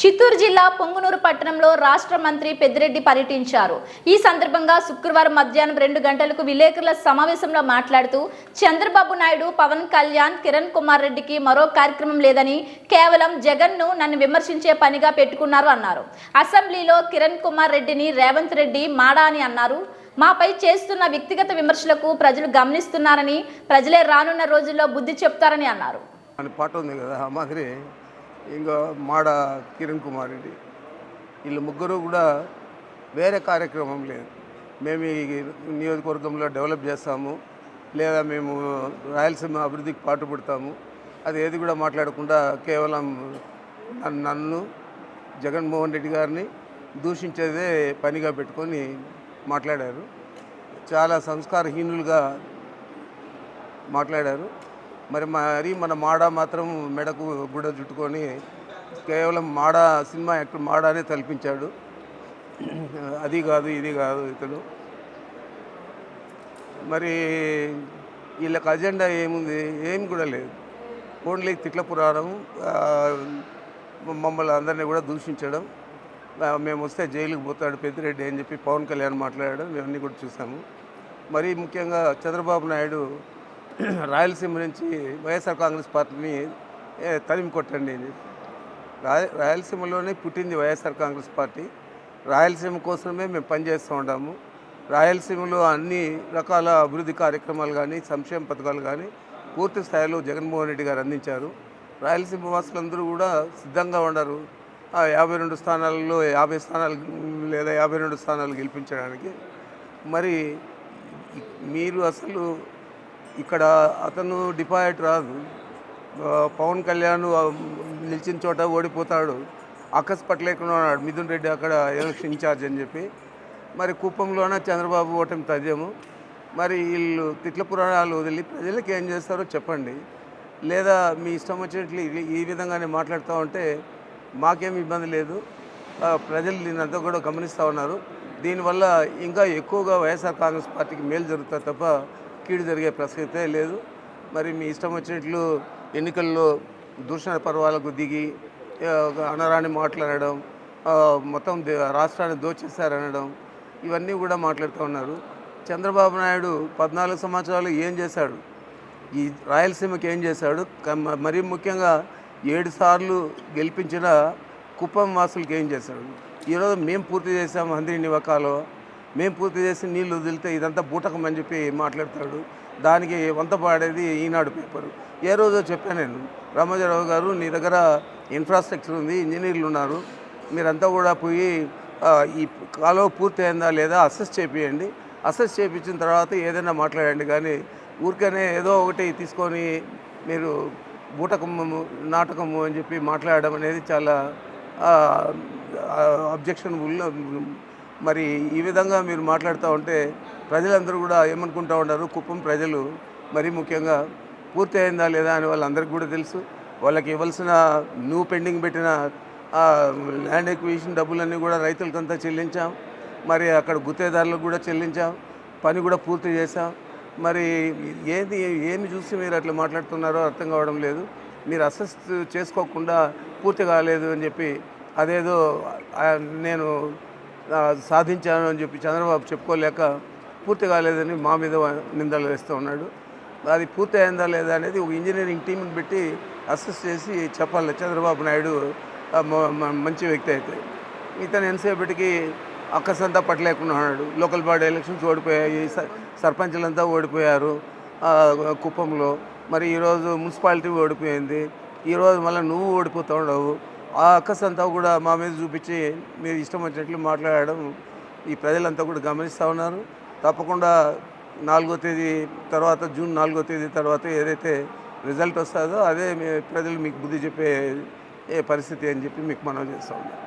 చిత్తూరు జిల్లా పొంగునూరు పట్టణంలో రాష్ట్ర మంత్రి పెద్దిరెడ్డి పర్యటించారు. ఈ సందర్భంగా శుక్రవారం మధ్యాహ్నం 2 గంటలకు విలేకరుల సమావేశంలో మాట్లాడుతూ చంద్రబాబు నాయుడు, పవన్ కళ్యాణ్, కిరణ్ కుమార్ రెడ్డికి మరో కార్యక్రమం లేదని కేవలం జగన్ను నన్ను విమర్శించే పనిగా పెట్టుకున్నారు అన్నారు. అసెంబ్లీలో కిరణ్ కుమార్ రెడ్డిని రేవంత్ రెడ్డి మాడా అని అన్నారు. మాపై చేస్తున్న వ్యక్తిగత విమర్శలకు ప్రజలు గమనిస్తున్నారని, ప్రజలే రానున్న రోజుల్లో బుద్ధి చెప్తారని అన్నారు. ఇంకా మాడ కిరణ్ కుమార్ రెడ్డి వీళ్ళు ముగ్గురు కూడా వేరే కార్యక్రమం లేదు. మేము ఈ నియోజకవర్గంలో డెవలప్ చేస్తాము, లేదా మేము రాయలసీమ అభివృద్ధికి పాటుపడతాము, అది ఏది కూడా మాట్లాడకుండా కేవలం నన్ను, జగన్మోహన్ రెడ్డి గారిని దూషించేదే పనిగా పెట్టుకొని మాట్లాడారు. చాలా సంస్కారహీనులుగా మాట్లాడారు. మరి మన మాడ మాత్రం మెడకు గుడ్డ చుట్టుకొని కేవలం మాడ సినిమా యాక్టర్ మాడానే తలపించాడు. అది కాదు ఇది కాదు ఇతను. మరి వీళ్ళకి అజెండా ఏముంది? ఏం కూడా లేదు. ఓన్లీ తిట్ల పురాణం, మమ్మల్ని అందరినీ కూడా దూషించడం. మేము వస్తే జైలుకి పోతాడు పెద్దిరెడ్డి అని చెప్పి పవన్ కళ్యాణ్ మాట్లాడడం ఇవన్నీ కూడా చూసాము. మరీ ముఖ్యంగా చంద్రబాబు నాయుడు రాయలసీమ నుంచి వైఎస్ఆర్ కాంగ్రెస్ పార్టీని తరిమి కొట్టండి అని చెప్పి. రాయలసీమలోనే పుట్టింది వైఎస్ఆర్ కాంగ్రెస్ పార్టీ. రాయలసీమ కోసమే మేము పనిచేస్తూ ఉంటాము. రాయలసీమలో అన్ని రకాల అభివృద్ధి కార్యక్రమాలు కానీ, సంక్షేమ పథకాలు కానీ పూర్తి స్థాయిలో జగన్మోహన్ రెడ్డి గారు అందించారు. రాయలసీమ వాసులందరూ కూడా సిద్ధంగా ఉన్నారు 52 స్థానాలలో 50 స్థానాలు లేదా 52 స్థానాలు గెలిపించడానికి. మరి మీరు అసలు ఇక్కడ అతను డిపాజిట్ రాదు. పవన్ కళ్యాణ్ నిలిచిన చోట ఓడిపోతాడు. అక్కస్ పట్టలేకుండా ఉన్నాడు మిథున్ రెడ్డి అక్కడ ఎలక్షన్ ఇన్ఛార్జ్ అని చెప్పి. మరి కుప్పంలోనే చంద్రబాబు ఓటమి తథ్యము. మరి వీళ్ళు తిట్ల పురాణాలు వదిలి ప్రజలకు ఏం చేస్తారో చెప్పండి. లేదా మీ ఇష్టం వచ్చినట్లు ఈ విధంగానే మాట్లాడుతూ ఉంటే మాకేం ఇబ్బంది లేదు. ప్రజలు దీన్నంతా కూడా గమనిస్తూ ఉన్నారు. దీనివల్ల ఇంకా ఎక్కువగా వైఎస్ఆర్ కాంగ్రెస్ పార్టీకి మేలు జరుగుతుంది తప్ప కీడు జరిగే ప్రసక్తే లేదు. మరి మీ ఇష్టం వచ్చినట్లు ఎన్నికల్లో దూషణ పర్వాలకు దిగి అనరాని మాట్లాడడం, మొత్తం రాష్ట్రాన్ని దోచేశారనడం, ఇవన్నీ కూడా మాట్లాడుతూ ఉన్నారు. చంద్రబాబు నాయుడు 14 సంవత్సరాలు ఏం చేశాడు? ఈ రాయలసీమకి ఏం చేశాడు? మరీ ముఖ్యంగా 7 సార్లు గెలిపించిన కుప్పం వాసులకి ఏం చేశాడు? ఈరోజు మేము పూర్తి చేసాము అందరి నివకాలో, మేము పూర్తి చేసి నీళ్ళు వదిలితే ఇదంతా బూటకం అని చెప్పి మాట్లాడతాడు. దానికి వంత పాడేది ఈనాడు పేపరు. ఏ రోజో చెప్పాను నేను, రామోజీరావు గారు నీ దగ్గర ఇన్ఫ్రాస్ట్రక్చర్ ఉంది, ఇంజనీర్లు ఉన్నారు, మీరంతా కూడా పోయి ఈ కాలువ పూర్తి అయిందా లేదా అసెస్ చేపియండి. అసెస్ చేయించిన తర్వాత ఏదైనా మాట్లాడండి. కానీ ఊరికనే ఏదో ఒకటి తీసుకొని మీరు బూటకము నాటకము అని చెప్పి మాట్లాడడం అనేది చాలా అబ్జెక్షనబుల్. మరి ఈ విధంగా మీరు మాట్లాడుతూ ఉంటే ప్రజలందరూ కూడా ఏమనుకుంటూ ఉన్నారు? కుప్పం ప్రజలు మరీ ముఖ్యంగా పూర్తి అయిందా లేదా అని వాళ్ళందరికీ కూడా తెలుసు. వాళ్ళకి ఇవ్వాల్సిన నువ్వు పెండింగ్ పెట్టిన ల్యాండ్ ఎక్విజిషన్ డబ్బులన్నీ కూడా రైతులకంతా చెల్లించాం. మరి అక్కడ గుత్తేదారులకు కూడా చెల్లించాం. పని కూడా పూర్తి చేశాం. మరి ఏమి చూసి మీరు అట్లా మాట్లాడుతున్నారో అర్థం కావడం లేదు. మీరు అసెస్ చేసుకోకుండా పూర్తి కాలేదు అని చెప్పి అదేదో నేను సాధించాను అని చెప్పి చంద్రబాబు చెప్పుకోలేక పూర్తి కాలేదని మా మీద నిందలు వేస్తూ ఉన్నాడు. అది పూర్తి అయిందా లేదా అనేది ఒక ఇంజనీరింగ్ టీంని పెట్టి అసెస్ చేసి చెప్పాలి. చంద్రబాబు నాయుడు మంచి వ్యక్తి అయితే ఇతను ఎంతసేపటికి అక్కసంతా పట్టలేకుండా ఉన్నాడు. లోకల్ బాడీ ఎలక్షన్స్ ఓడిపోయాయి, సర్పంచులంతా ఓడిపోయారు కుప్పంలో. మరి ఈరోజు మున్సిపాలిటీ ఓడిపోయింది. ఈరోజు మళ్ళీ నువ్వు ఓడిపోతూ ఉండవు. ఆ అక్కసంతా కూడా మా మీద చూపించి మీరు ఇష్టం వచ్చినట్లు మాట్లాడడం ఈ ప్రజలంతా కూడా గమనిస్తూ ఉన్నారు. తప్పకుండా 4వ తేదీ తర్వాత, జూన్ 4వ తేదీ తర్వాత ఏదైతే రిజల్ట్ వస్తుందో అదే ప్రజలు మీకు బుద్ధి చెప్పే పరిస్థితి అని చెప్పి మీకు మనవి చేస్తూ ఉన్నారు.